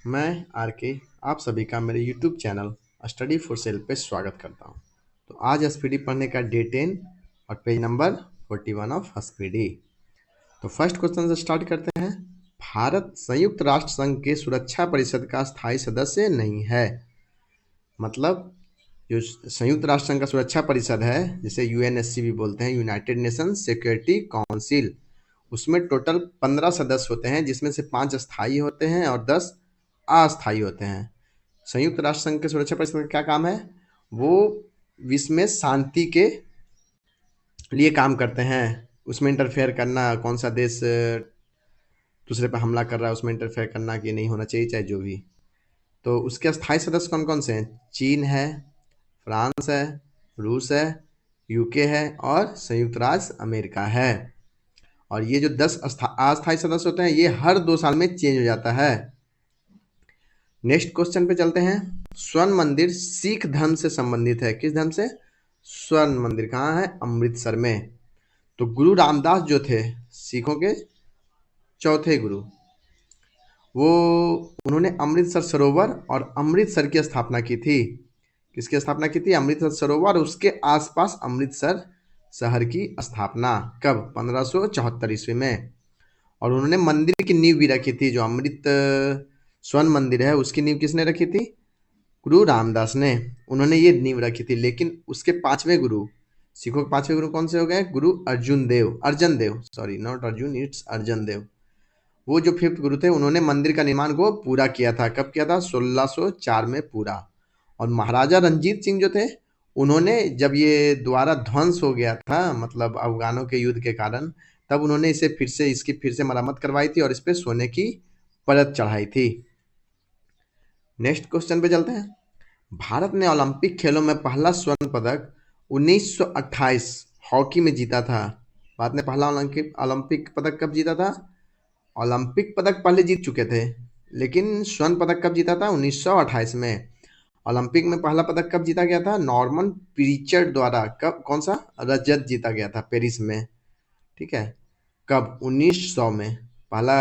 मैं आर के आप सभी का मेरे YouTube channel study for sale पे स्वागत करता हूं। तो आज एसपीडी पढ़ने का डे 10 और पेज नंबर 41 ऑफ एसपीडी। तो फर्स्ट क्वेश्चन से स्टार्ट करते हैं। भारत संयुक्त राष्ट्र संघ के सुरक्षा परिषद का स्थायी सदस्य नहीं है। मतलब जो संयुक्त राष्ट्र संघ का सुरक्षा परिषद है, जिसे यूएनएससी भी बोलते हैं, यूनाइटेड नेशन सिक्योरिटी काउंसिल, उसमें टोटल 15 सदस्य होते हैं, जिसमें से 5 स्थायी होते हैं और 10 अस्थायी होते हैं। संयुक्त राष्ट्र संघ के सुरक्षा परिषद का क्या काम है? वो विश्व में शांति के लिए काम करते हैं। उसमें इंटरफेयर करना, कौन सा देश दूसरे पर हमला कर रहा है उसमें इंटरफेयर करना कि नहीं होना चाहिए, चाहे जो भी। तो उसके स्थायी सदस्य कौन कौन से हैं? चीन है, फ्रांस है, रूस है, यूके है और संयुक्त राज्य अमेरिका है। और ये जो 10 अस्थायी सदस्य होते हैं, ये हर 2 साल में चेंज हो जाता है। नेक्स्ट क्वेश्चन पे चलते हैं। स्वर्ण मंदिर सिख धर्म से संबंधित है। किस धर्म से? स्वर्ण मंदिर कहाँ है? अमृतसर में। तो गुरु रामदास जो थे सिखों के चौथे गुरु, वो उन्होंने अमृतसर सरोवर और अमृतसर की स्थापना की थी। किसकी स्थापना की थी? अमृतसर सरोवर और उसके आसपास अमृतसर शहर की स्थापना कब? 1574 ईस्वी में। और उन्होंने मंदिर की नींव भी रखी थी। जो अमृत स्वर्ण मंदिर है, उसकी नींव किसने रखी थी? गुरु रामदास ने। उन्होंने ये नींव रखी थी। लेकिन उसके 5वें गुरु, सिखों के 5वें गुरु कौन से हो गए? गुरु अर्जुन देव, sorry not Arjun, it's Arjan Dev. वो जो 5th गुरु थे, उन्होंने मंदिर का निर्माण को पूरा किया था। कब किया था? 1604 में पूरा। और महाराजा रंजीत सिंह जो थे, उन्होंने जब ये दोबारा ध्वंस हो गया था, मतलब अफगानों के युद्ध के कारण, तब उन्होंने इसकी फिर से मरम्मत करवाई थी और इस पे सोने की परत चढ़ाई थी। नेक्स्ट क्वेश्चन पे चलते हैं। भारत ने ओलंपिक खेलों में पहला स्वर्ण पदक 1928 हॉकी में जीता था। भारत ने पहला ओलंपिक पदक कब जीता था? ओलंपिक पदक पहले जीत चुके थे, लेकिन स्वर्ण पदक कब जीता था? 1928 में। ओलंपिक में पहला पदक कब जीता गया था? नॉर्मन प्रीचर्ड द्वारा। कब? कौन सा? रजत जीता गया था पेरिस में। ठीक है। कब? 1900 में। पहला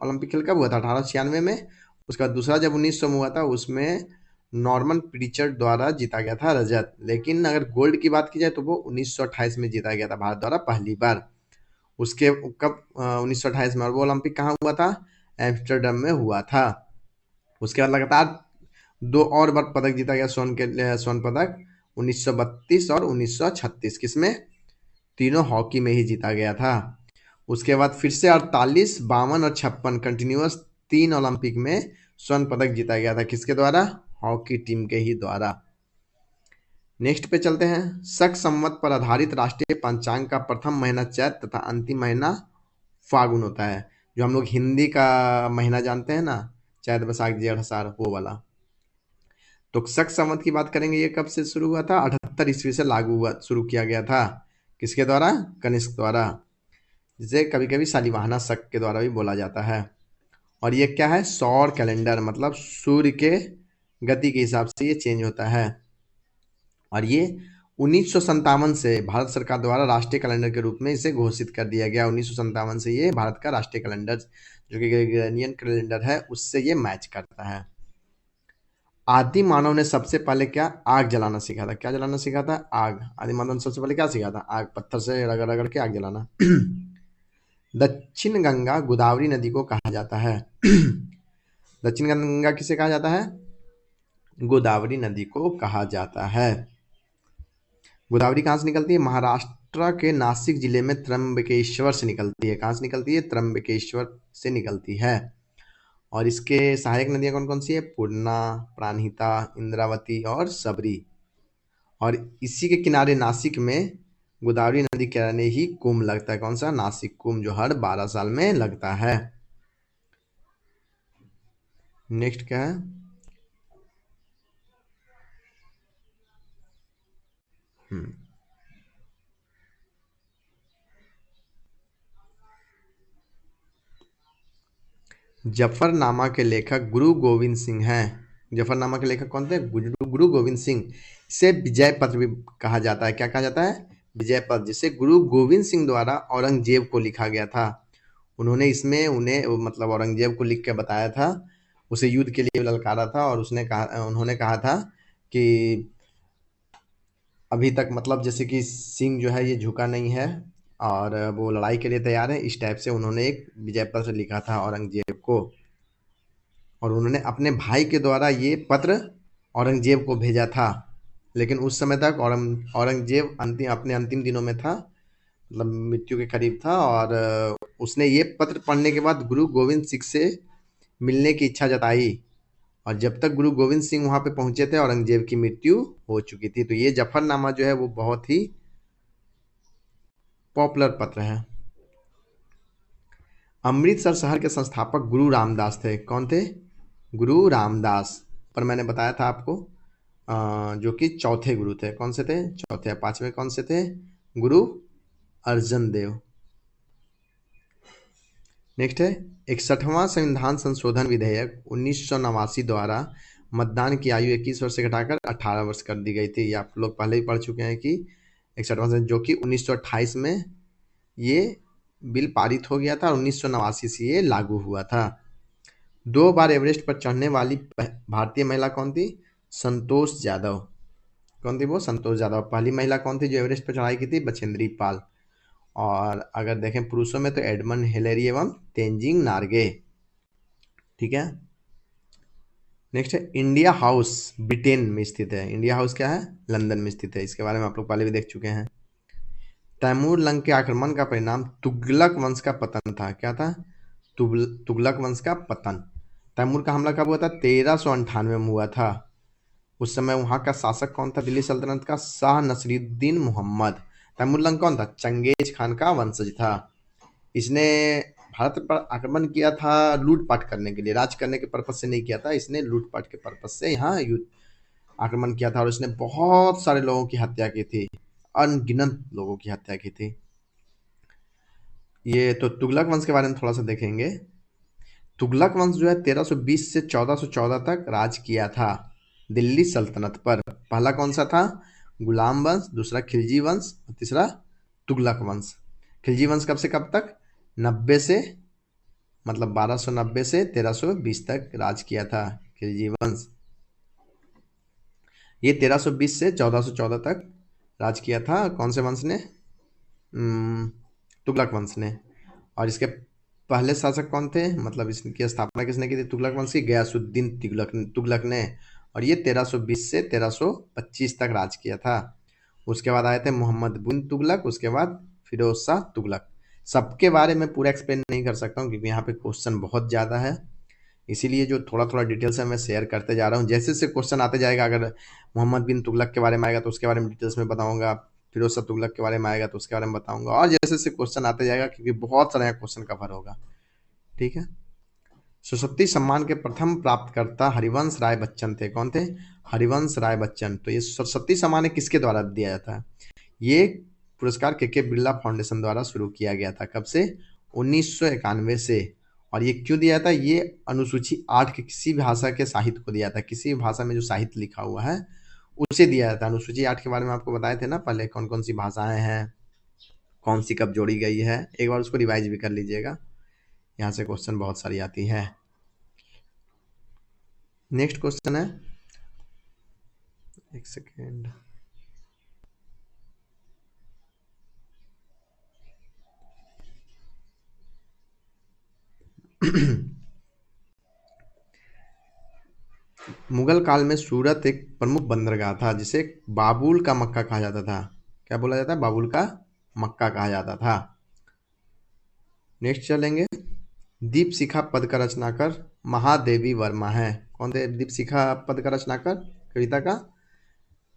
ओलंपिक खेल कब हुआ था? 1896 में। उसका दूसरा जब 1900 में हुआ था, उसमें नॉर्मन प्रीचर्ड द्वारा जीता गया था रजत। लेकिन अगर गोल्ड की बात की जाए तो वो 1928 में जीता गया था भारत द्वारा पहली बार। उसके कब? 1928 में। और वो ओलंपिक कहाँ हुआ था? एम्स्टर्डम में हुआ था। उसके बाद लगातार 2 और बार पदक जीता गया स्वर्ण पदक 1932 और 1936। किसमें? तीनों हॉकी में ही जीता गया था। उसके बाद फिर से 48, 52 और 56 कंटिन्यूअस 3 ओलंपिक में स्वर्ण पदक जीता गया था। किसके द्वारा? हॉकी टीम के ही द्वारा। नेक्स्ट पे चलते हैं। शक संवत पर आधारित राष्ट्रीय पंचांग का प्रथम महीना चैत तथा अंतिम महीना फागुन होता है। जो हम लोग हिंदी का महीना जानते हैं ना, चैत वैशाख जेठ आषाढ़, वो वाला। तो शक संवत की बात करेंगे, ये कब से शुरू हुआ था? 78 ईस्वी से लागू हुआ, शुरू किया गया था। किसके द्वारा? कनिष्क द्वारा, जिसे कभी कभी सालिवाहना शक के द्वारा भी बोला जाता है। और ये क्या है? सौर कैलेंडर, मतलब सूर्य के गति के हिसाब से ये चेंज होता है। और ये 1957 से भारत सरकार द्वारा राष्ट्रीय कैलेंडर के रूप में इसे घोषित कर दिया गया। 1957 से ये भारत का राष्ट्रीय कैलेंडर, जो कि ग्रेगोरियन कैलेंडर है, उससे ये मैच करता है। आदि मानव ने सबसे पहले क्या? आग जलाना सीखा था। क्या जलाना सीखा था? आग। आदि मानव ने सबसे पहले क्या सीखा था? आग। पत्थर से रगड़ रगड़ के आग जलाना। दक्षिण गंगा गोदावरी नदी को कहा जाता है। दक्षिण गंगा किसे कहा जाता है? गोदावरी नदी को कहा जाता है। गोदावरी कहाँ से निकलती है? महाराष्ट्र के नासिक जिले में त्र्यंबकेश्वर से निकलती है। कहाँ से निकलती है? त्र्यंबकेश्वर से निकलती है। और इसके सहायक नदियां कौन कौन सी है? पूर्णा, प्राणहिता, इंद्रावती और सबरी। और इसी के किनारे नासिक में गोदावरी नदी के किनारे ही कुंभ लगता है। कौन सा? नासिक कुंभ, जो हर 12 साल में लगता है। नेक्स्ट क्या है? जफरनामा के लेखक गुरु गोविंद सिंह हैं। जफरनामा के लेखक कौन थे? गुरु गोविंद सिंह। इसे विजय पत्र भी कहा जाता है। क्या कहा जाता है? विजय पत्र, जिसे गुरु गोविंद सिंह द्वारा औरंगजेब को लिखा गया था। उन्होंने इसमें उन्हें, मतलब औरंगजेब को लिख के बताया था, उसे युद्ध के लिए ललकारा था और उन्होंने कहा था कि अभी तक मतलब जैसे कि सिंह जो है ये झुका नहीं है और वो लड़ाई के लिए तैयार है, इस टाइप से उन्होंने एक विजय पत्र लिखा था औरंगजेब को। और उन्होंने अपने भाई के द्वारा ये पत्र औरंगजेब को भेजा था। लेकिन उस समय तक औरंगजेब अपने अंतिम दिनों में था, मतलब मृत्यु के करीब था। और उसने ये पत्र पढ़ने के बाद गुरु गोविंद सिंह से मिलने की इच्छा जताई। और जब तक गुरु गोविंद सिंह वहां पे पहुंचे थे औरंगजेब की मृत्यु हो चुकी थी। तो ये जफरनामा जो है वो बहुत ही पॉपुलर पत्र है। अमृतसर शहर के संस्थापक गुरु रामदास थे। कौन थे? गुरु रामदास। पर मैंने बताया था आपको जो कि चौथे गुरु थे। कौन से थे? चौथे। पांचवें कौन से थे? गुरु अर्जन देव। नेक्स्ट है 61वां संविधान संशोधन विधेयक 1989 द्वारा मतदान की आयु 21 वर्ष से घटाकर 18 वर्ष कर दी गई थी। ये आप लोग पहले ही पढ़ चुके हैं कि 61वां, जो कि 1928 में ये बिल पारित हो गया था और 1989 से ये लागू हुआ था। 2 बार एवरेस्ट पर चढ़ने वाली भारतीय महिला कौन थी? संतोष यादव। कौन थी वो? संतोष यादव। पहली महिला कौन थी जो एवरेस्ट पर चढ़ाई की थी? बछेंद्री पाल। और अगर देखें पुरुषों में तो एडमंड हिलेरी एवं तेंजिंग नार्गे। ठीक है। नेक्स्ट है इंडिया हाउस ब्रिटेन में स्थित है। इंडिया हाउस क्या है? लंदन में स्थित है। इसके बारे में आप लोग पहले भी देख चुके हैं। तैमूर लंग के आक्रमण का परिणाम तुगलक वंश का पतन था। क्या था? तुगलक वंश का पतन। तैमूर का हमला कब हुआ था? 1398 में हुआ था। उस समय वहां का शासक कौन था? दिल्ली सल्तनत का शाह नसीरुद्दीन मोहम्मद। तैमूर लंग कौन था? चंगेज खान का वंशज था। इसने भारत पर आक्रमण किया था लूटपाट करने के लिए, राज करने के पर्पज से नहीं किया था। इसने लूटपाट के पर्पज से यहाँ युद्ध आक्रमण किया था और इसने बहुत सारे लोगों की हत्या की थी, अनगिनत लोगों की हत्या की थी। ये तो तुगलक वंश के बारे में थोड़ा सा देखेंगे। तुगलक वंश जो है 1320 से 1414 तक राज किया था दिल्ली सल्तनत पर। पहला कौन सा था? गुलाम वंश, दूसरा खिलजी वंश और तीसरा तुगलक वंश। खिलजी वंश कब से कब तक? 90 से, मतलब 1290 से 1320 तक राज किया था खिलजी वंश। ये 1320 से 1414 तक राज किया था। कौन से वंश ने? तुगलक वंश ने। और इसके पहले शासक कौन थे? मतलब इसकी स्थापना किसने की थी तुगलक वंश की? गयासुद्दीन तुगलक ने। और ये 1320 से 1325 तक राज किया था। उसके बाद आए थे मोहम्मद बिन तुगलक, उसके बाद फिरोज शाह तुगलक। सबके बारे में पूरा एक्सप्लेन नहीं कर सकता हूँ क्योंकि यहाँ पे क्वेश्चन बहुत ज़्यादा है, इसीलिए जो थोड़ा थोड़ा डिटेल्स है मैं शेयर करते जा रहा हूँ। जैसे जैसे क्वेश्चन आते जाएगा, अगर मोहम्मद बिन तुगलक के बारे में आएगा तो उसके बारे में डिटेल्स में बताऊंगा, फिरोज शाह तुगलक के बारे में आएगा तो उसके बारे में बताऊंगा, और जैसे जैसे क्वेश्चन आते जाएगा क्योंकि बहुत सारे क्वेश्चन कवर होगा। ठीक है। सरस्वती सम्मान के प्रथम प्राप्तकर्ता हरिवंश राय बच्चन थे। कौन थे? हरिवंश राय बच्चन। तो ये सरस्वती सम्मान किसके द्वारा दिया जाता है? ये पुरस्कार के बिरला फाउंडेशन द्वारा शुरू किया गया था। कब से? 1991 से। और ये क्यों दिया था? ये अनुसूची 8 के किसी भाषा के साहित्य को दिया था। किसी भाषा में जो साहित्य लिखा हुआ है उसे दिया जाता है। अनुसूची 8 के बारे में आपको बताए थे ना पहले, कौन कौन सी भाषाएं हैं, कौन सी कब जोड़ी गई है। एक बार उसको रिवाइज भी कर लीजिएगा, यहाँ से क्वेश्चन बहुत सारी आती है। नेक्स्ट क्वेश्चन है, एक सेकेंड। मुगल काल में सूरत एक प्रमुख बंदरगाह था जिसे बाबुल का मक्का कहा जाता था। क्या बोला जाता है? बाबुल का मक्का कहा जाता था। नेक्स्ट चलेंगे। दीपशिखा पद का रचनाकार महादेवी वर्मा है। कौन थे दीपशिखा पद का रचनाकार कविता का?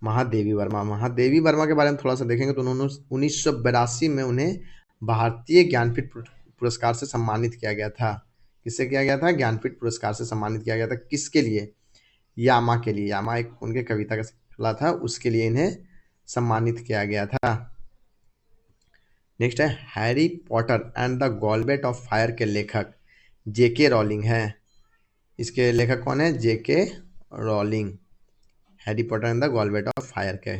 महादेवी वर्मा। महादेवी वर्मा के बारे में थोड़ा सा देखेंगे तो उन्होंने 1982 में उन्हें भारतीय ज्ञानपीठ पुरस्कार से सम्मानित किया गया था। किससे किया गया था? ज्ञानपीठ पुरस्कार से सम्मानित किया गया था। किसके लिए? यामा के लिए। यामा एक उनके कविता का सिलसिला था, उसके लिए इन्हें सम्मानित किया गया था। नेक्स्ट है Harry Potter and the goblet of fire के लेखक जेके रॉलिंग है। इसके लेखक कौन है? J K Rowling. Harry Potter and the goblet of fire के।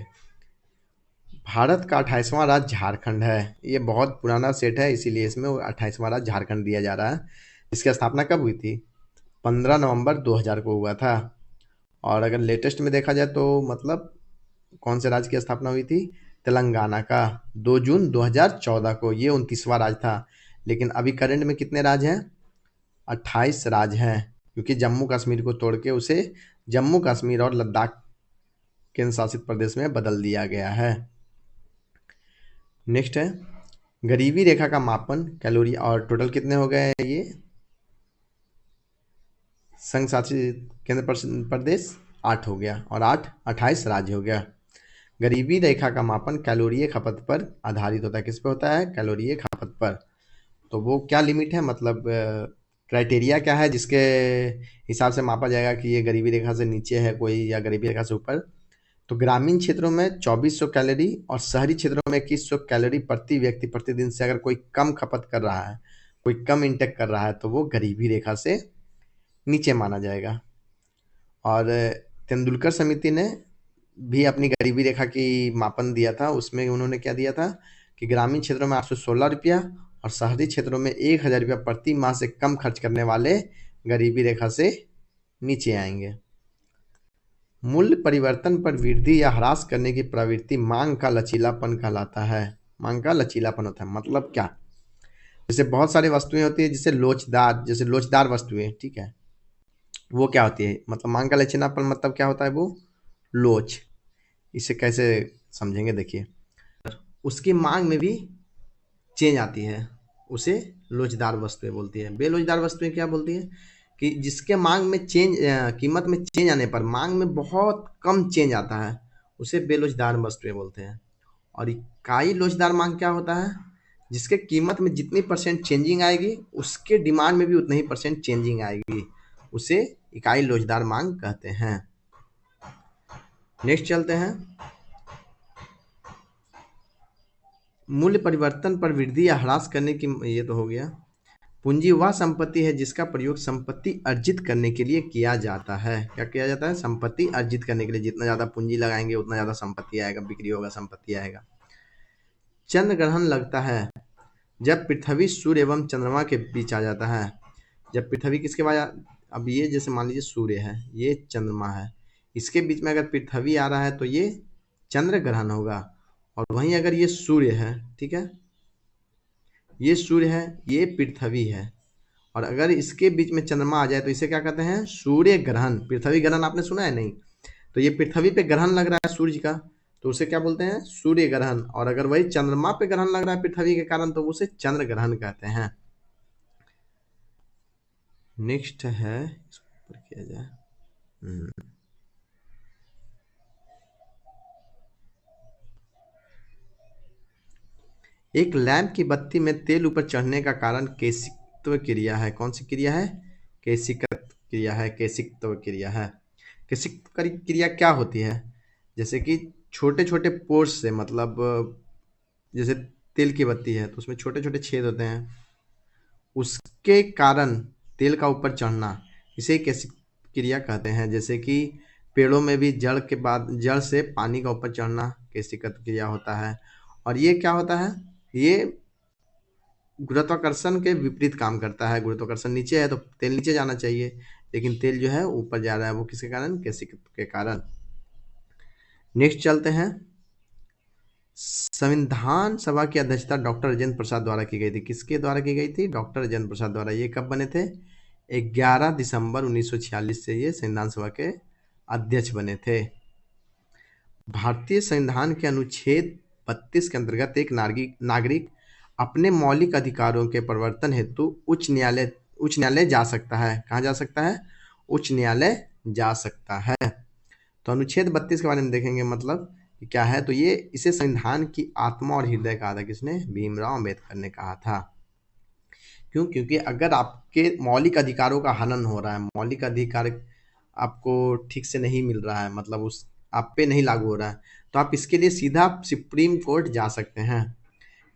भारत का 28वां राज्य झारखंड है। ये बहुत पुराना सेट है, इसीलिए इसमें 28वां राज्य झारखंड दिया जा रहा है। इसकी स्थापना कब हुई थी? 15 नवंबर 2000 को हुआ था। और अगर लेटेस्ट में देखा जाए तो मतलब कौन से राज्य की स्थापना हुई थी? तेलंगाना का 2 जून 2014 को, ये 29वां राज्य था। लेकिन अभी करंट में कितने राज्य हैं? 28 राज्य हैं, क्योंकि जम्मू कश्मीर को तोड़ के उसे जम्मू कश्मीर और लद्दाख केंद्र शासित प्रदेश में बदल दिया गया है। नेक्स्ट है गरीबी रेखा का मापन कैलोरी, और टोटल कितने हो गए ये संघ शासित केंद्र प्रदेश? 8 हो गया, और 8 28 राज्य हो गया। गरीबी रेखा का मापन कैलोरीय खपत पर आधारित होता है। किस पे होता है? कैलोरीय खपत पर। तो वो क्या लिमिट है, मतलब क्राइटेरिया क्या है जिसके हिसाब से मापा जाएगा कि ये गरीबी रेखा से नीचे है कोई या गरीबी रेखा से ऊपर? तो ग्रामीण क्षेत्रों में 2400 कैलोरी और शहरी क्षेत्रों में 2100 कैलोरी प्रति व्यक्ति प्रतिदिन से अगर कोई कम खपत कर रहा है, कोई कम इंटेक कर रहा है, तो वो गरीबी रेखा से नीचे माना जाएगा। और तेंदुलकर समिति ने भी अपनी गरीबी रेखा की मापन दिया था। उसमें उन्होंने क्या दिया था कि ग्रामीण क्षेत्रों में 816 रुपया और शहरी क्षेत्रों में 1000 रुपया प्रति माह से कम खर्च करने वाले गरीबी रेखा से नीचे आएंगे। मूल्य परिवर्तन पर वृद्धि या ह्रास करने की प्रवृत्ति मांग का लचीलापन कहलाता है। मांग का लचीलापन होता है मतलब क्या? जैसे बहुत सारी वस्तुएं होती है जैसे लोचदार वस्तुएं, ठीक है, वो क्या होती है? मतलब मांग का लचीलापन मतलब क्या होता है? वो लोच। इसे कैसे समझेंगे? देखिए, उसकी मांग में भी चेंज आती है, उसे लोचदार वस्तुएं बोलती है। बेलोचदार वस्तुएं क्या बोलती है? कि जिसके मांग में कीमत में चेंज आने पर मांग में बहुत कम चेंज आता है, उसे बेलोचदार वस्तुएं बोलते हैं। और इकाई लोचदार मांग क्या होता है? जिसके कीमत में जितनी परसेंट चेंजिंग आएगी उसके डिमांड में भी उतनी ही परसेंट चेंजिंग आएगी, उसे इकाई लोचदार मांग कहते हैं। नेक्स्ट चलते हैं, मूल्य परिवर्तन पर वृद्धि या ह्रास करने की, ये तो हो गया। पूंजी वह संपत्ति है जिसका प्रयोग संपत्ति अर्जित करने के लिए किया जाता है। क्या किया जाता है? संपत्ति अर्जित करने के लिए। जितना ज्यादा पूंजी लगाएंगे उतना ज्यादा संपत्ति आएगा, बिक्री होगा, संपत्ति आएगा। चंद्र ग्रहण लगता है जब पृथ्वी सूर्य एवं चंद्रमा के बीच आ जाता है। जब पृथ्वी किसके बाद, अब ये जैसे मान लीजिए सूर्य है, ये चंद्रमा है, इसके बीच में अगर पृथ्वी आ रहा है तो ये चंद्र ग्रहण होगा। और वहीं अगर ये सूर्य है, ठीक है, ये सूर्य है, ये पृथ्वी है, और अगर इसके बीच में चंद्रमा आ जाए तो इसे क्या कहते हैं? सूर्य ग्रहण। पृथ्वी ग्रहण आपने सुना है? नहीं। तो ये पृथ्वी पे ग्रहण लग रहा है सूर्य का, तो उसे क्या बोलते हैं? सूर्य ग्रहण। और अगर वही चंद्रमा पे ग्रहण लग रहा है पृथ्वी के कारण तो उसे चंद्र ग्रहण कहते हैं। नेक्स्ट है, इस पर किया जाए, एक लैंप की बत्ती में तेल ऊपर चढ़ने का कारण केशिकत्व क्रिया है। कौन सी क्रिया है? केशिकत्व क्रिया है, केशिकत्व क्रिया है। केशिकत्व क्रिया क्या होती है? जैसे कि छोटे छोटे पोर्स से, मतलब जैसे तेल की बत्ती है तो उसमें छोटे छोटे छेद होते हैं, उसके कारण तेल का ऊपर चढ़ना, इसे केशिक क्रिया कहते हैं। जैसे कि पेड़ों में भी जड़ से पानी का ऊपर चढ़ना केशिकत्व क्रिया होता है। और ये क्या होता है? ये गुरुत्वाकर्षण के विपरीत काम करता है। गुरुत्वाकर्षण नीचे है तो तेल नीचे जाना चाहिए, लेकिन तेल जो है ऊपर जा रहा है, वो किसके कारण? केशिकत्व के कारण। नेक्स्ट चलते हैं, संविधान सभा की अध्यक्षता डॉक्टर राजेंद्र प्रसाद द्वारा की गई थी। किसके द्वारा की गई थी? डॉक्टर राजेंद्र प्रसाद द्वारा। ये कब बने थे? 11 दिसंबर 1946 से ये संविधान सभा के अध्यक्ष बने थे। भारतीय संविधान के अनुच्छेद 32 के अंतर्गत एक नागरिक अपने मौलिक अधिकारों के प्रवर्तन हेतु उच्च न्यायालय जा सकता है। कहाँ जा सकता है? उच्च न्यायालय जा सकता है। तो अनुच्छेद 32 के बारे में देखेंगे, मतलब क्या है? तो ये इसे संविधान की आत्मा और हृदय कहा था। किसने? भीमराव अम्बेडकर ने कहा था। क्यों? क्योंकि अगर आपके मौलिक अधिकारों का हनन हो रहा है, मौलिक अधिकार आपको ठीक से नहीं मिल रहा है, मतलब उस आप पे नहीं लागू हो रहा है, तो आप इसके लिए सीधा सुप्रीम कोर्ट जा सकते हैं।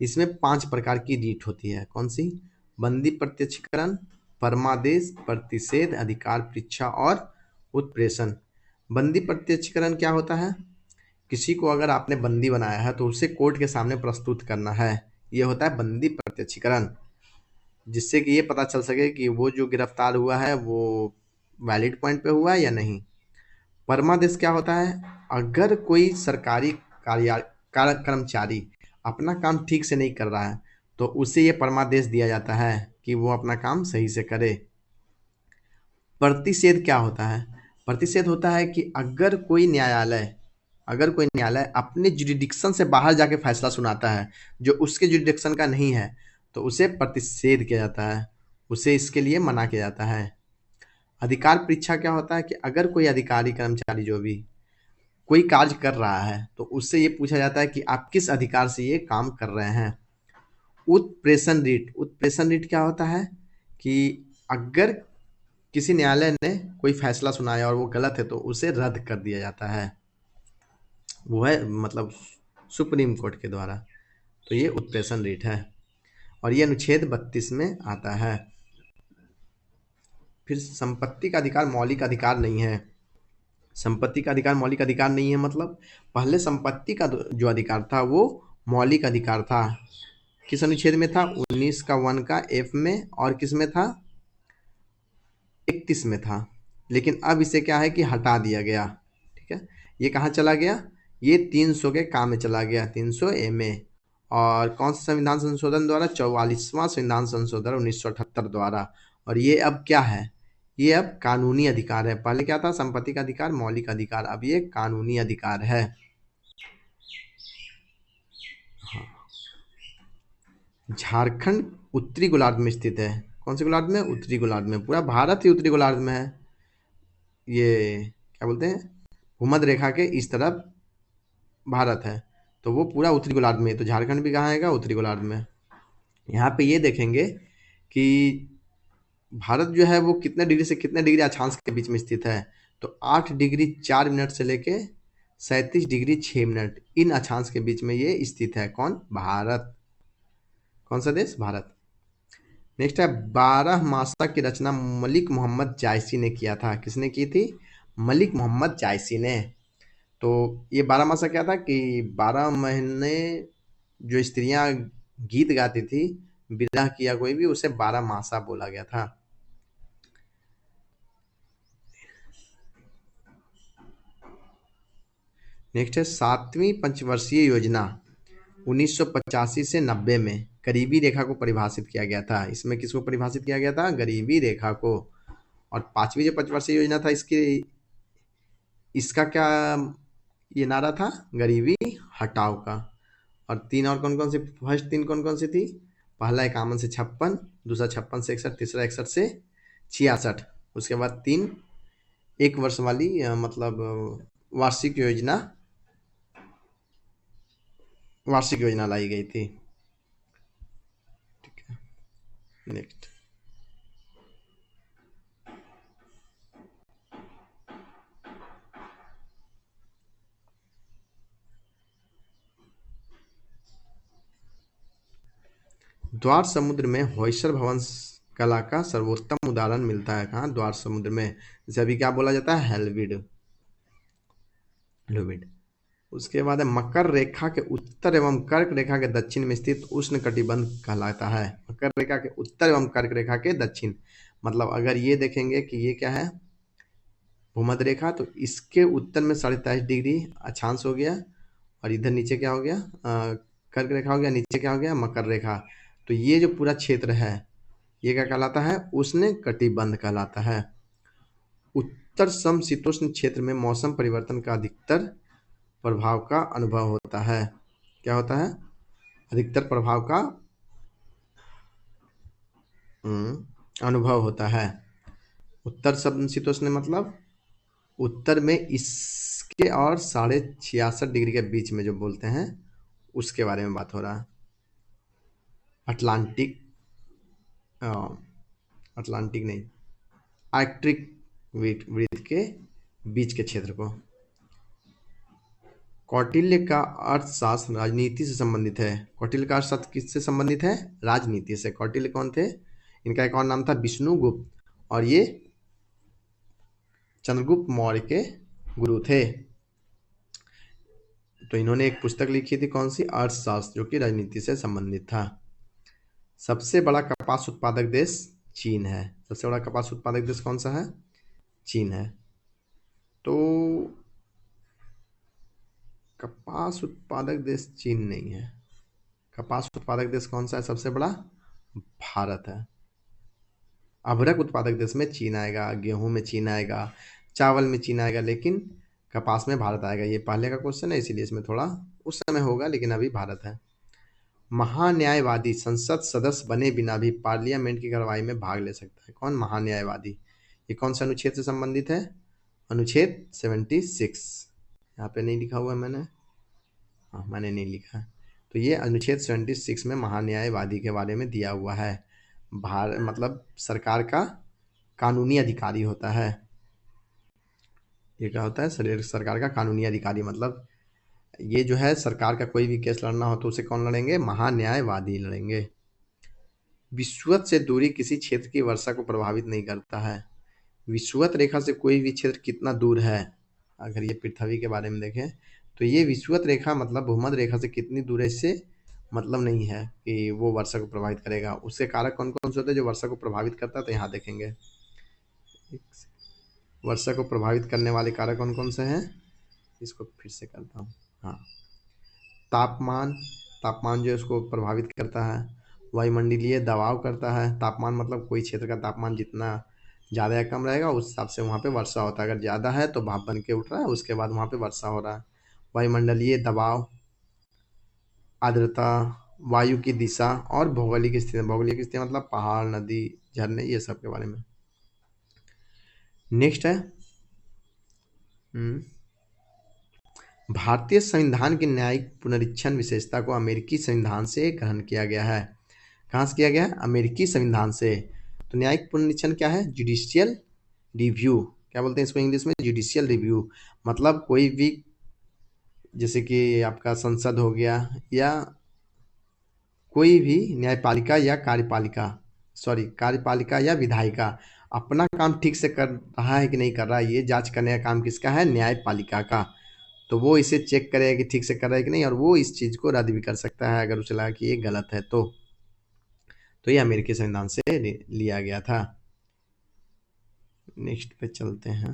इसमें 5 प्रकार की रीट होती है। कौन सी? बंदी प्रत्यक्षीकरण, परमादेश, प्रतिषेध, अधिकार परीक्षा और उत्प्रेषण। बंदी प्रत्यक्षीकरण क्या होता है? किसी को अगर आपने बंदी बनाया है तो उसे कोर्ट के सामने प्रस्तुत करना है, ये होता है बंदी प्रत्यक्षीकरण। जिससे कि ये पता चल सके कि वो जो गिरफ्तार हुआ है वो वैलिड पॉइंट पे हुआ है या नहीं। परमादेश क्या होता है? अगर कोई सरकारी कार्य कर्मचारी अपना काम ठीक से नहीं कर रहा है तो उसे ये परमादेश दिया जाता है कि वो अपना काम सही से करे। प्रतिषेध क्या होता है? प्रतिषेध होता है कि अगर कोई न्यायालय अपने जुरिडिक्शन से बाहर जाके फैसला सुनाता है जो उसके जुरिडिक्शन का नहीं है तो उसे प्रतिषेध किया जाता है, उसे इसके लिए मना किया जाता है। अधिकार परीक्षा क्या होता है कि अगर कोई अधिकारी कर्मचारी जो भी कोई कार्य कर रहा है तो उससे ये पूछा जाता है कि आप किस अधिकार से ये काम कर रहे हैं। उत्प्रेषण रीट क्या होता है कि अगर किसी न्यायालय ने कोई फैसला सुनाया और वो गलत है तो उसे रद्द कर दिया जाता है, वो है मतलब सुप्रीम कोर्ट के द्वारा। तो ये उत्प्रेषण रीट है और ये अनुच्छेद 32 में आता है। फिर संपत्ति का अधिकार मौलिक अधिकार नहीं है। संपत्ति का अधिकार मौलिक अधिकार नहीं है मतलब पहले संपत्ति का जो अधिकार था वो मौलिक अधिकार था। किस अनुच्छेद में था? 19 का 1 का एफ में, और किस में था? 31 में था। लेकिन अब इसे क्या है कि हटा दिया गया। ठीक है, ये कहाँ चला गया? ये 300 के काम में चला गया, 300 ए में। और कौन सा संविधान संशोधन द्वारा? 44वां संविधान संशोधन 1978 द्वारा। और ये अब क्या है? ये अब कानूनी अधिकार है। पहले क्या था? संपत्ति का अधिकार मौलिक अधिकार, अब ये कानूनी अधिकार है। झारखंड उत्तरी गोलार्ध में स्थित है। कौन से गोलार्ध में? उत्तरी गोलार्ध में। पूरा भारत ही उत्तरी गोलार्ध में है। ये क्या बोलते हैं, भूमध्य रेखा के इस तरफ भारत है तो वो पूरा उत्तरी गोलार्ध में है। तो झारखंड भी कहाँ आएगा? उत्तरी गोलार्ध में। यहाँ पे ये देखेंगे कि भारत जो है वो कितने डिग्री से कितने डिग्री अक्षांश के बीच में स्थित है। तो 8 डिग्री 4 मिनट से लेके 37 डिग्री 6 मिनट, इन अक्षांश के बीच में ये स्थित है। कौन? भारत। कौन सा देश? भारत। नेक्स्ट है, 12 मासा की रचना मलिक मोहम्मद जायसी ने किया था। किसने की थी? मलिक मोहम्मद जायसी ने। तो ये 12 मासा क्या था कि 12 महीने जो स्त्रियां गीत गाती थी, विरह किया कोई भी, उसे 12 मासा बोला गया था। नेक्स्ट है, 7वीं पंचवर्षीय योजना 1985 से 90 में गरीबी रेखा को परिभाषित किया गया था। इसमें किसको परिभाषित किया गया था? गरीबी रेखा को। और 5वीं जो पंचवर्षीय योजना था इसका क्या ये नारा था? गरीबी हटाओ का। और तीन और कौन कौन सी, फर्स्ट तीन कौन कौन सी थी? पहला 51 से 56, दूसरा 56 से 61, तीसरा 61 से 66। उसके बाद तीन 1 वर्ष वाली मतलब वार्षिक योजना लाई गई थी। ठीक है, नेक्स्ट। द्वार समुद्र में होयसर भवन कला का सर्वोत्तम उदाहरण मिलता है। कहाँ? द्वार समुद्र में। जैसे अभी क्या बोला जाता है? हेलविड। उसके बाद है, मकर रेखा के उत्तर एवं कर्क रेखा के दक्षिण में स्थित उष्ण कटिबंध कहलाता है। मकर रेखा के उत्तर एवं कर्क रेखा के दक्षिण, मतलब अगर ये देखेंगे कि ये क्या है? भूमध्य रेखा, तो इसके उत्तर में 23.5 डिग्री अक्षांश हो गया। और इधर नीचे क्या हो गया? कर्क रेखा हो गया। नीचे क्या हो गया? मकर रेखा। तो ये जो पूरा क्षेत्र है ये क्या कहलाता है? उष्ण कटिबंध कहलाता है। उत्तर समशीतोष्ण क्षेत्र में मौसम परिवर्तन का अधिकतर प्रभाव का अनुभव होता है। क्या होता है? अधिकतर प्रभाव का अनुभव होता है। उत्तर समशीतोष्ण मतलब उत्तर में इसके और 66.5 डिग्री के बीच में जो बोलते हैं उसके बारे में बात हो रहा है। अटलांटिक अटलांटिक नहीं, आर्कटिक वृत्त के बीच के क्षेत्र को। कौटिल्य का अर्थशास्त्र राजनीति से संबंधित है। कौटिल्य का अर्थशास्त्र किससे संबंधित है? राजनीति से। कौटिल्य कौन थे? इनका एक और नाम था विष्णुगुप्त, और ये चंद्रगुप्त मौर्य के गुरु थे। तो इन्होंने एक पुस्तक लिखी थी, कौन सी? अर्थशास्त्र, जो कि राजनीति से संबंधित था। सबसे बड़ा कपास उत्पादक देश चीन है। सबसे बड़ा कपास उत्पादक देश कौन सा है? चीन है। तो कपास उत्पादक देश चीन नहीं है। कपास उत्पादक देश कौन सा है सबसे बड़ा? भारत है। अभ्रक उत्पादक देश में चीन आएगा, गेहूं में चीन आएगा, चावल में चीन आएगा, लेकिन कपास में भारत आएगा। ये पहले का क्वेश्चन है, इसीलिए इसमें थोड़ा उस समय होगा, लेकिन अभी भारत है। महान्यायवादी संसद सदस्य बने बिना भी पार्लियामेंट की कार्रवाई में भाग ले सकता है। कौन महान्यायवादी? ये कौन सा अनुच्छेद से संबंधित है? अनुच्छेद 76। यहाँ पे नहीं लिखा हुआ है मैंने, हाँ मैंने नहीं लिखा है। तो ये अनुच्छेद 76 में महान्यायवादी के बारे में दिया हुआ है। मतलब सरकार का कानूनी अधिकारी होता है। ये क्या होता है? सरकार का कानूनी अधिकारी, मतलब ये जो है सरकार का कोई भी केस लड़ना हो तो उसे कौन लड़ेंगे? महान्यायवादी लड़ेंगे। विषुवत से दूरी किसी क्षेत्र की वर्षा को प्रभावित नहीं करता है। विषुवत रेखा से कोई भी क्षेत्र कितना दूर है? अगर ये पृथ्वी के बारे में देखें तो ये विषुवत रेखा मतलब भूमध्य रेखा से कितनी दूर है, इससे मतलब नहीं है कि वो वर्षा को प्रभावित करेगा। उसके कारक कौन कौन से होते हैं जो वर्षा को प्रभावित करता है? तो यहाँ देखेंगे वर्षा को प्रभावित करने वाले कारक कौन कौन से हैं। इसको फिर से करता हूँ। हाँ, तापमान, तापमान जो इसको प्रभावित करता है। वायुमंडलीय दबाव करता है। तापमान मतलब कोई क्षेत्र का तापमान जितना ज़्यादा या कम रहेगा उस हिसाब से वहाँ पे वर्षा होता है। अगर ज़्यादा है तो भाप बन के उठ रहा है, उसके बाद वहाँ पे वर्षा हो रहा है। वायुमंडलीय दबाव, आर्द्रता, वायु की दिशा और भौगोलिक स्थिति। भौगोलिक स्थिति मतलब पहाड़, नदी, झरने, ये सब के बारे में। नेक्स्ट है भारतीय संविधान की न्यायिक पुनरीक्षण विशेषता को अमेरिकी संविधान से ग्रहण किया गया है। कहाँ से किया गया है? अमेरिकी संविधान से। तो न्यायिक पुनरीक्षण क्या है? Judicial review. क्या बोलते हैं इसको इंग्लिश में? Judicial review. मतलब कोई भी, जैसे कि आपका संसद हो गया या कोई भी न्यायपालिका या कार्यपालिका या विधायिका अपना काम ठीक से कर रहा है कि नहीं कर रहा है, ये जांच करने का काम किसका है? न्यायपालिका का। तो वो इसे चेक करेगा कि ठीक से कर रहा है कि नहीं, और वो इस चीज़ को रद्द भी कर सकता है अगर उसे लगा कि ये गलत है तो ये अमेरिकी संविधान से लिया गया था। नेक्स्ट पे चलते हैं।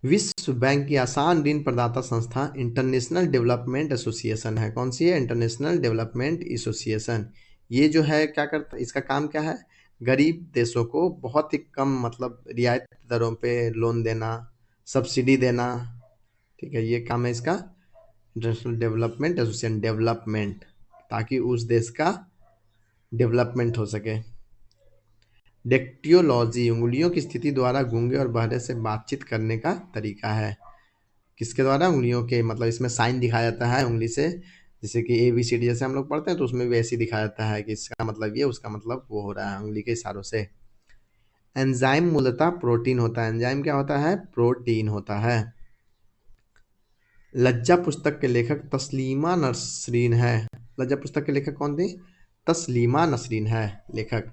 विश्व बैंक की आसान ऋण प्रदाता संस्था इंटरनेशनल डेवलपमेंट एसोसिएशन है। कौन सी है? International development association. ये जो है क्या करता, इसका काम क्या है? गरीब देशों को बहुत ही कम मतलब रियायत दरों पे लोन देना, सब्सिडी देना। ठीक है, ये काम है इसका। इंटरनेशनल डेवलपमेंट एसोसिएशन, डेवलपमेंट, ताकि उस देश का डेवलपमेंट हो सके। डेक्टियोलॉजी उंगलियों की स्थिति द्वारा गूंगे और बहरे से बातचीत करने का तरीका है। किसके द्वारा? उंगलियों के, मतलब इसमें साइन दिखाया जाता है उंगली से, जैसे कि ABCD जैसे हम लोग पढ़ते हैं तो उसमें भी ऐसे ही दिखाया जाता है कि इसका मतलब ये, उसका मतलब वो हो रहा है, उंगली के इशारों से। एंजाइम मूलतः प्रोटीन होता है। एंजाइम क्या होता है? प्रोटीन होता है। लज्जा पुस्तक के लेखक तस्लीमा नसरीन है। लज्जा पुस्तक के लेखक कौन थी? तस्लीमा नसरीन है लेखक।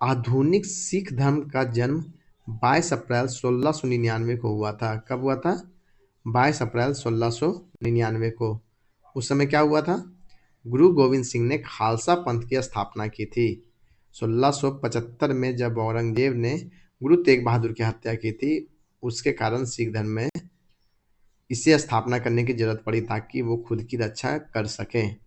आधुनिक सिख धर्म का जन्म 22 अप्रैल 1699 को हुआ था। कब हुआ था? 22 अप्रैल 1699 को। उस समय क्या हुआ था? गुरु गोविंद सिंह ने खालसा पंथ की स्थापना की थी। 1675 में जब औरंगजेब ने गुरु तेग बहादुर की हत्या की थी, उसके कारण सिख धर्म में इसे स्थापना करने की जरूरत पड़ी ताकि वो खुद की रक्षा कर सकें।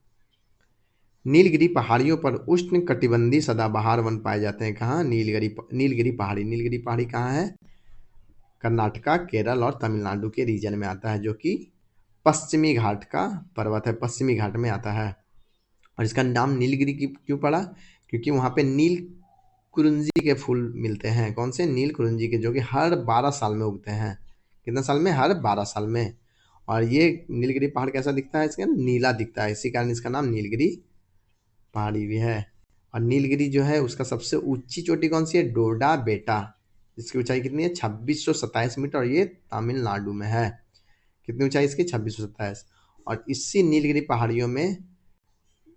नीलगिरी पहाड़ियों पर उष्ण कटिबंधीय सदाबहार वन पाए जाते हैं। कहाँ? नीलगिरी पहाड़ी। नीलगिरी पहाड़ी कहाँ है? कर्नाटका, केरल और तमिलनाडु के रीजन में आता है, जो कि पश्चिमी घाट का पर्वत है, पश्चिमी घाट में आता है। और इसका नाम नीलगिरी क्यों पड़ा? क्योंकि वहाँ पे नील कुरुंजी के फूल मिलते हैं। कौन से? नील कुरुंजी के, जो कि हर 12 साल में उगते हैं। कितने साल में? हर 12 साल में। और ये नीलगिरी पहाड़ कैसा दिखता है? इसका नीला दिखता है, इसी कारण इसका नाम नीलगिरी पहाड़ी भी है। और नीलगिरी जो है उसका सबसे ऊंची चोटी कौन सी है? डोडा बेटा। इसकी ऊंचाई कितनी है? 2627 मीटर, और ये तमिलनाडु में है। कितनी ऊंचाई इसकी? 2627। और इसी नीलगिरी पहाड़ियों में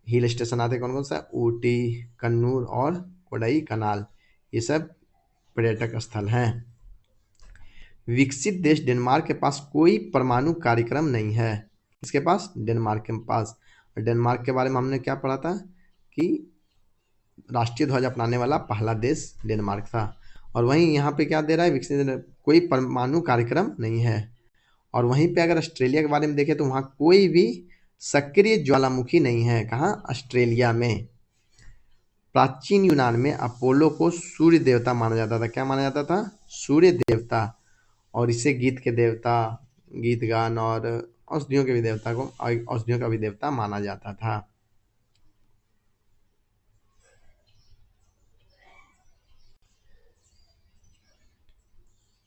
हिल स्टेशन आते हैं। कौन कौन सा? ऊटी, कन्नूर और कोडाई कनाल, ये सब पर्यटक स्थल हैं। विकसित देश डेनमार्क के पास कोई परमाणु कार्यक्रम नहीं है। किसके पास? डेनमार्क के पास। और डेनमार्क के बारे में हमने क्या पढ़ा था कि राष्ट्रीय ध्वज अपनाने वाला पहला देश डेनमार्क था। और वहीं यहाँ पे क्या दे रहा है? विकसित कोई परमाणु कार्यक्रम नहीं है। और वहीं पे अगर ऑस्ट्रेलिया के बारे में देखें तो वहाँ कोई भी सक्रिय ज्वालामुखी नहीं है। कहाँ? ऑस्ट्रेलिया में। प्राचीन यूनान में अपोलो को सूर्य देवता माना जाता था। क्या माना जाता था? सूर्य देवता। और इसे गीत के देवता, गीत गान और औषधियों के भी देवता को औषधियों का भी देवता माना जाता था।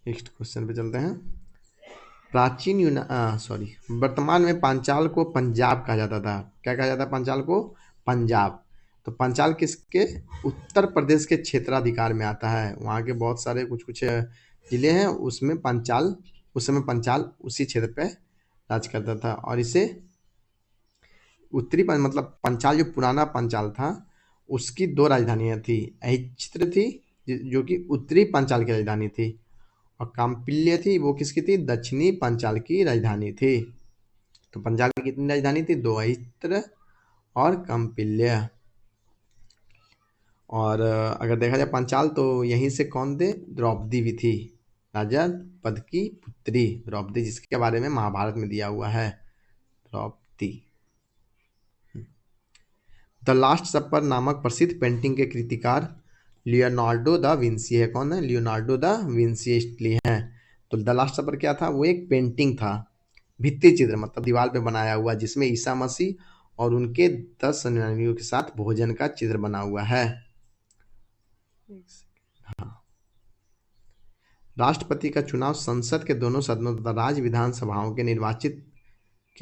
नेक्स्ट क्वेश्चन पे चलते हैं। प्राचीन वर्तमान में पांचाल को पंजाब कहा जाता था। क्या कहा जाता है पांचाल को? पंजाब। तो पांचाल किसके? उत्तर प्रदेश के क्षेत्राधिकार में आता है। वहाँ के बहुत सारे कुछ कुछ जिले हैं, उसमें पंचाल, उस समय पंचाल उसी क्षेत्र पे राज करता था। और इसे मतलब पंचाल, जो पुराना पंचाल था, उसकी दो राजधानियां थी। अहिचित्र थी जो कि उत्तरी पंचाल की राजधानी थी, और काम्पिल्य थी, वो किसकी थी? दक्षिणी पंचाल की राजधानी थी। तो पंचाल की कितनी राजधानी थी? दो, अहिचित्र और काम्पिल्य। और अगर देखा जाए पंचाल, तो यहीं से कौन थे? द्रौपदी भी थी, राजा पद की पुत्री द्रौपदी, जिसके बारे में महाभारत में दिया हुआ है। द्रौपदी। द लास्ट सपर नामक प्रसिद्ध पेंटिंग के कृतिकार लियोनार्डो दा विंसी है। कौन है? लियोनार्डो दा विंसी इटली है। तो द लास्ट सपर क्या था? वो एक पेंटिंग था, भित्ति चित्र, मतलब दीवार पे बनाया हुआ, जिसमें ईसा मसीह और उनके 10 अनुयायियों के साथ भोजन का चित्र बना हुआ है। हाँ। राष्ट्रपति का चुनाव संसद के दोनों सदनों तथा राज्य विधानसभाओं के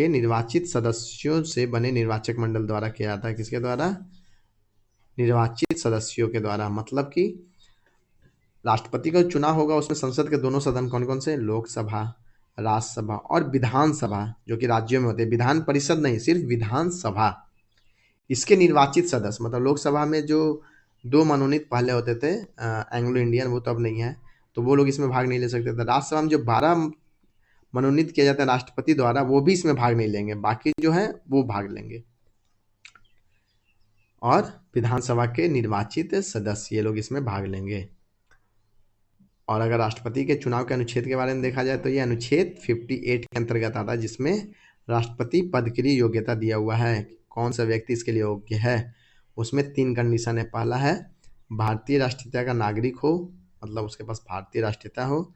निर्वाचित सदस्यों से बने निर्वाचक मंडल द्वारा किया जाता है। किसके द्वारा? निर्वाचित सदस्यों के द्वारा। मतलब कि राष्ट्रपति का चुनाव होगा, उसमें संसद के दोनों सदन कौन कौन से? लोकसभा, राज्यसभा और विधानसभा, जो कि राज्यों में होते हैं। विधान परिषद नहीं, सिर्फ विधानसभा। इसके निर्वाचित सदस्य, मतलब लोकसभा में जो दो मनोनीत पहले होते थे एंग्लो इंडियन, वो तो अब नहीं है, तो वो लोग इसमें भाग नहीं ले सकते थे। राज्यसभा में जो 12 मनोनीत किया जाता है राष्ट्रपति द्वारा, वो भी इसमें भाग नहीं लेंगे, बाकी जो है वो भाग लेंगे। और विधानसभा के निर्वाचित सदस्य, ये लोग इसमें भाग लेंगे। और अगर राष्ट्रपति के चुनाव के अनुच्छेद के बारे में देखा जाए, तो ये अनुच्छेद 58 के अंतर्गत आता है, जिसमें राष्ट्रपति पद के लिए योग्यता दिया हुआ है। कौन सा व्यक्ति इसके लिए योग्य है? उसमें 3 कंडीशन है। पहला है भारतीय राष्ट्रीयता का नागरिक हो, मतलब उसके पास भारतीय राष्ट्रीयता हो,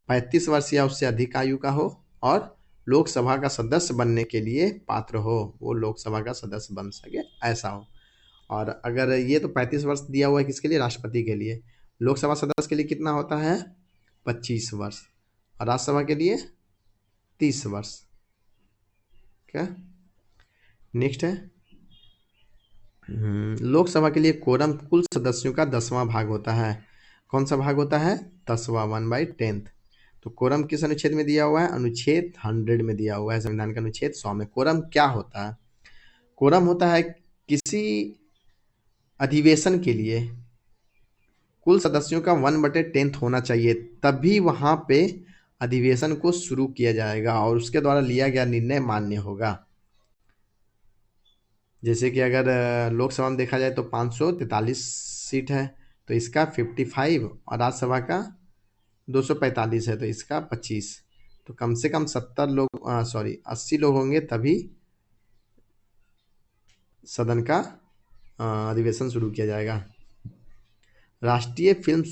35 वर्ष या उससे अधिक आयु का हो, और लोकसभा का सदस्य बनने के लिए पात्र हो, वो लोकसभा का सदस्य बन सके, ऐसा हो। और अगर ये तो 35 वर्ष दिया हुआ है किसके लिए? राष्ट्रपति के लिए। लोकसभा सदस्य के लिए कितना होता है? 25 वर्ष। और राज्यसभा के लिए 30 वर्ष। क्या नेक्स्ट है? लोकसभा के लिए कोरम कुल सदस्यों का 10वां भाग होता है। कौन सा भाग होता है? 10वां, 1/10। तो कोरम किस अनुच्छेद में दिया हुआ है? अनुच्छेद 100 में दिया हुआ है, संविधान का अनुच्छेद 100 में। कोरम क्या होता है? कोरम होता है किसी अधिवेशन के लिए कुल सदस्यों का 1/10 होना चाहिए, तभी वहां पे अधिवेशन को शुरू किया जाएगा और उसके द्वारा लिया गया निर्णय मान्य होगा। जैसे कि अगर लोकसभा में देखा जाए तो 543 सीट है, तो इसका 55, और राज्यसभा का 245 है, तो इसका 25। तो कम से कम 80 लोग होंगे, तभी सदन का अधिवेशन शुरू किया जाएगा। राष्ट्रीय फिल्म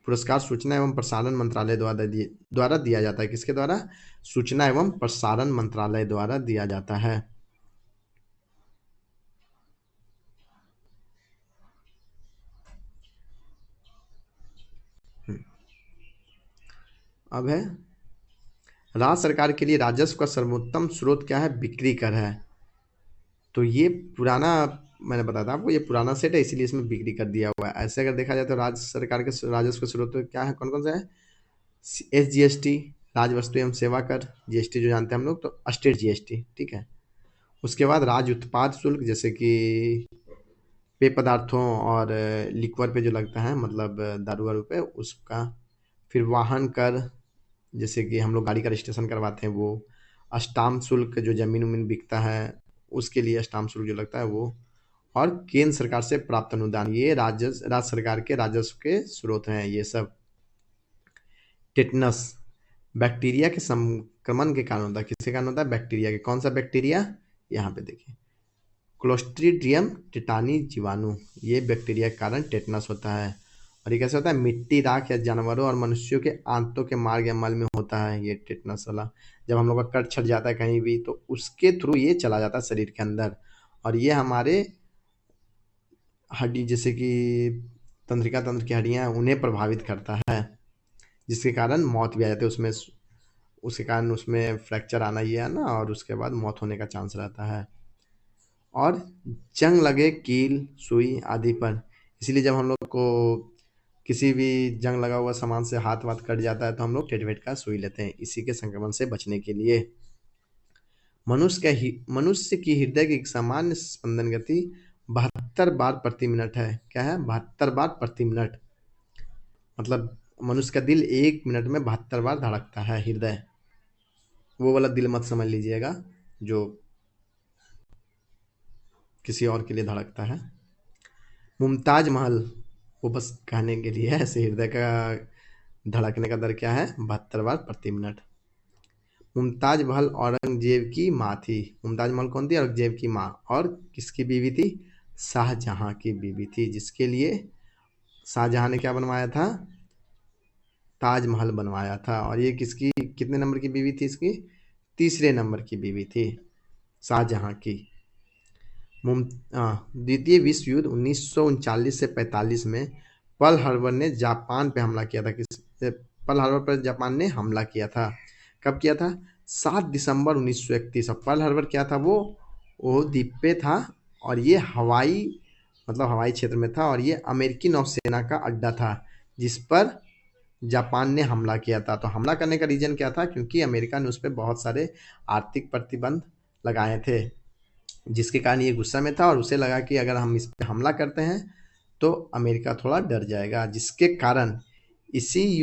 पुरस्कार सूचना एवं प्रसारण मंत्रालय द्वारा दिया जाता है। किसके द्वारा? सूचना एवं प्रसारण मंत्रालय द्वारा दिया जाता है। अब है राज्य सरकार के लिए राजस्व का सर्वोत्तम स्रोत क्या है? बिक्री कर है। तो ये पुराना, मैंने बताया था आपको, ये पुराना सेट है, इसीलिए इसमें बिक्री कर दिया हुआ है। ऐसे अगर देखा जाए तो राज्य सरकार के राजस्व का स्रोत क्या है? कौन कौन सा है? SGST, राज्य वस्तु एवं सेवा कर, GST जो जानते हैं हम लोग, तो स्टेट GST, ठीक है। उसके बाद राज्य उत्पाद शुल्क, जैसे कि पेय पदार्थों और लिक्वर पे जो लगता है, मतलब दारू वारू पे, उसका। फिर वाहन कर, जैसे कि हम लोग गाड़ी का रजिस्ट्रेशन करवाते हैं वो, स्टाम्प शुल्क जो ज़मीन उमीन बिकता है उसके लिए स्टाम्प शुल्क जो लगता है वो, और केंद्र सरकार से प्राप्त अनुदान, ये राज्य सरकार के राजस्व के स्रोत हैं ये सब। टेटनस बैक्टीरिया के संक्रमण के कारण होता है। किसके कारण होता है? बैक्टीरिया के। कौन सा बैक्टीरिया? यहाँ पे देखिए, क्लोस्ट्रीडियम टेटानी जीवाणु, ये बैक्टीरिया के कारण टेटनस होता है। और ये कैसे होता है? मिट्टी, राख या जानवरों और मनुष्यों के आंतों के मार्ग या मल में होता है ये टेटनस वाला। जब हम लोग का कट छट जाता है कहीं भी तो उसके थ्रू ये चला जाता है शरीर के अंदर, और ये हमारे हड्डी जैसे कि तंत्रिका तंत्र की हड्डियां उन्हें प्रभावित करता है, जिसके कारण मौत भी आ जाती है उसमें। उसके कारण उसमें फ्रैक्चर आना ये है ना, और उसके बाद मौत होने का चांस रहता है। और जंग लगे कील सुई आदि पर, इसीलिए जब हम लोग को किसी भी जंग लगा हुआ सामान से हाथ वाथ कट जाता है तो हम लोग टेटवेट का सुई लेते हैं इसी के संक्रमण से बचने के लिए। मनुष्य की हृदय की सामान्य स्पंदन गति 72 बार प्रति मिनट है। क्या है? 72 बार प्रति मिनट। मतलब मनुष्य का दिल 1 मिनट में 72 बार धड़कता है, हृदय। वो वाला दिल मत समझ लीजिएगा जो किसी और के लिए धड़कता है। मुमताज महल, वो बस कहने के लिए है, ऐसे हृदय का धड़कने का दर क्या है? 72 बार प्रति मिनट। मुमताज महल औरंगजेब की माँ थी। मुमताज महल कौन थी? औरंगजेब की माँ। और किसकी बीवी थी? शाहजहां की बीवी थी, जिसके लिए शाहजहां ने क्या बनवाया था? ताजमहल बनवाया था। और ये किसकी, कितने नंबर की बीवी थी इसकी? तीसरे नंबर की बीवी थी शाहजहां की। द्वितीय विश्व युद्ध 1939 से 45 में पर्ल हार्बर ने जापान पे हमला किया था। पर्ल हार्बर पर जापान ने हमला किया था। कब किया था? 7 दिसंबर 1931। और पर्ल हार्बर क्या था? वो द्वीप पे था, और ये हवाई क्षेत्र में था, और ये अमेरिकी नौसेना का अड्डा था जिस पर जापान ने हमला किया था। तो हमला करने का रीजन क्या था? क्योंकि अमेरिका ने उस पर बहुत सारे आर्थिक प्रतिबंध लगाए थे, जिसके कारण ये गुस्सा में था, और उसे लगा कि अगर हम इस पे हमला करते हैं तो अमेरिका थोड़ा डर जाएगा, जिसके कारण इसी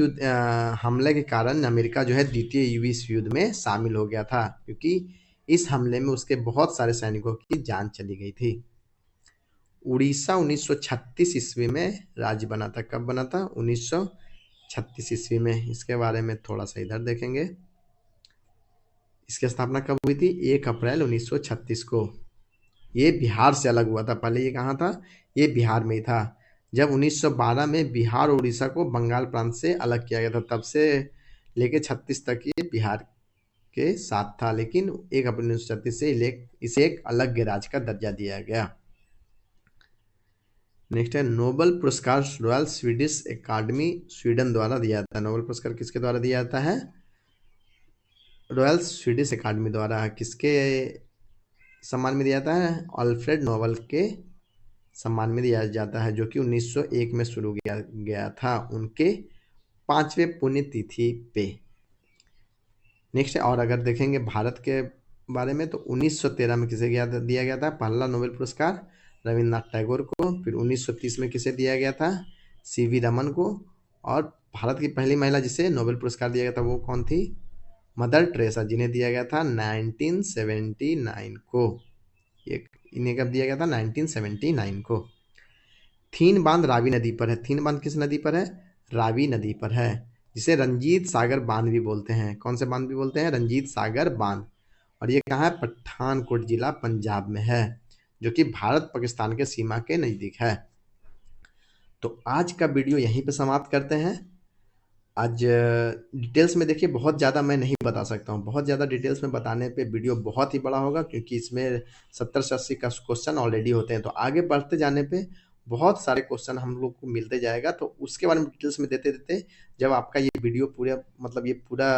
हमले के कारण अमेरिका जो है द्वितीय विश्व युद्ध में शामिल हो गया था, क्योंकि इस हमले में उसके बहुत सारे सैनिकों की जान चली गई थी। उड़ीसा 1936 ईस्वी में राज्य बना था। कब बना था? 1936 ईस्वी में। इसके बारे में थोड़ा सा इधर देखेंगे। इसकी स्थापना कब हुई थी? 1 अप्रैल 1936 को। ये बिहार से अलग हुआ था। पहले ये कहाँ था? ये बिहार में ही था। जब 1912 में बिहार और उड़ीसा को बंगाल प्रांत से अलग किया गया था, तब से लेके 36 तक ये बिहार के साथ था, लेकिन 1 अप्रैल 1936 से इसे एक अलग राज्य का दर्जा दिया गया। नेक्स्ट है नोबेल पुरस्कार रॉयल स्वीडिश अकादमी स्वीडन द्वारा दिया जाता है। नोबेल पुरस्कार किसके द्वारा दिया जाता है? रॉयल स्वीडिश अकादमी द्वारा। किसके सम्मान में दिया जाता है? अल्फ्रेड नोबेल के सम्मान में दिया जाता है, जो कि 1901 में शुरू किया गया था, उनके 5वें पुण्यतिथि पे। नेक्स्ट है, और अगर देखेंगे भारत के बारे में तो 1913 में किसे दिया गया था पहला नोबेल पुरस्कार? रविन्द्रनाथ टैगोर को। फिर 1930 में किसे दिया गया था? सीवी रमन को। और भारत की पहली महिला जिसे नोबेल पुरस्कार दिया गया था वो कौन थी? मदर टेरेसा, जिन्हें दिया गया था 1979 को। ये इन्हें कब दिया गया था? 1979 को। थीन बांध रावी नदी पर है। थीन बांध किस नदी पर है? रावी नदी पर है, जिसे रंजीत सागर बांध भी बोलते हैं। कौन से बांध भी बोलते हैं? रंजीत सागर बांध। और ये कहाँ है? पठानकोट जिला पंजाब में है, जो कि भारत पाकिस्तान के सीमा के नज़दीक है। तो आज का वीडियो यहीं पे समाप्त करते हैं। आज डिटेल्स में देखिए बहुत ज़्यादा मैं नहीं बता सकता हूँ। बहुत ज़्यादा डिटेल्स में बताने पे वीडियो बहुत ही बड़ा होगा, क्योंकि इसमें 70 से 80 का क्वेश्चन ऑलरेडी होते हैं। तो आगे बढ़ते जाने पे बहुत सारे क्वेश्चन हम लोग को मिलते जाएगा, तो उसके बारे में डिटेल्स में देते देते जब आपका ये वीडियो पूरा मतलब ये पूरा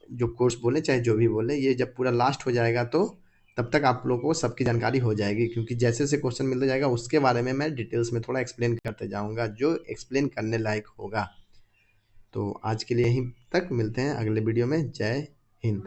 जो कोर्स बोले चाहे जो भी बोले, ये जब पूरा लास्ट हो जाएगा तो तब तक आप लोगों को सबकी जानकारी हो जाएगी, क्योंकि जैसे जैसे क्वेश्चन मिलते जाएगा उसके बारे में मैं डिटेल्स में थोड़ा एक्सप्लेन करते जाऊंगा, जो एक्सप्लेन करने लायक होगा। तो आज के लिए यहीं तक, मिलते हैं अगले वीडियो में। जय हिंद।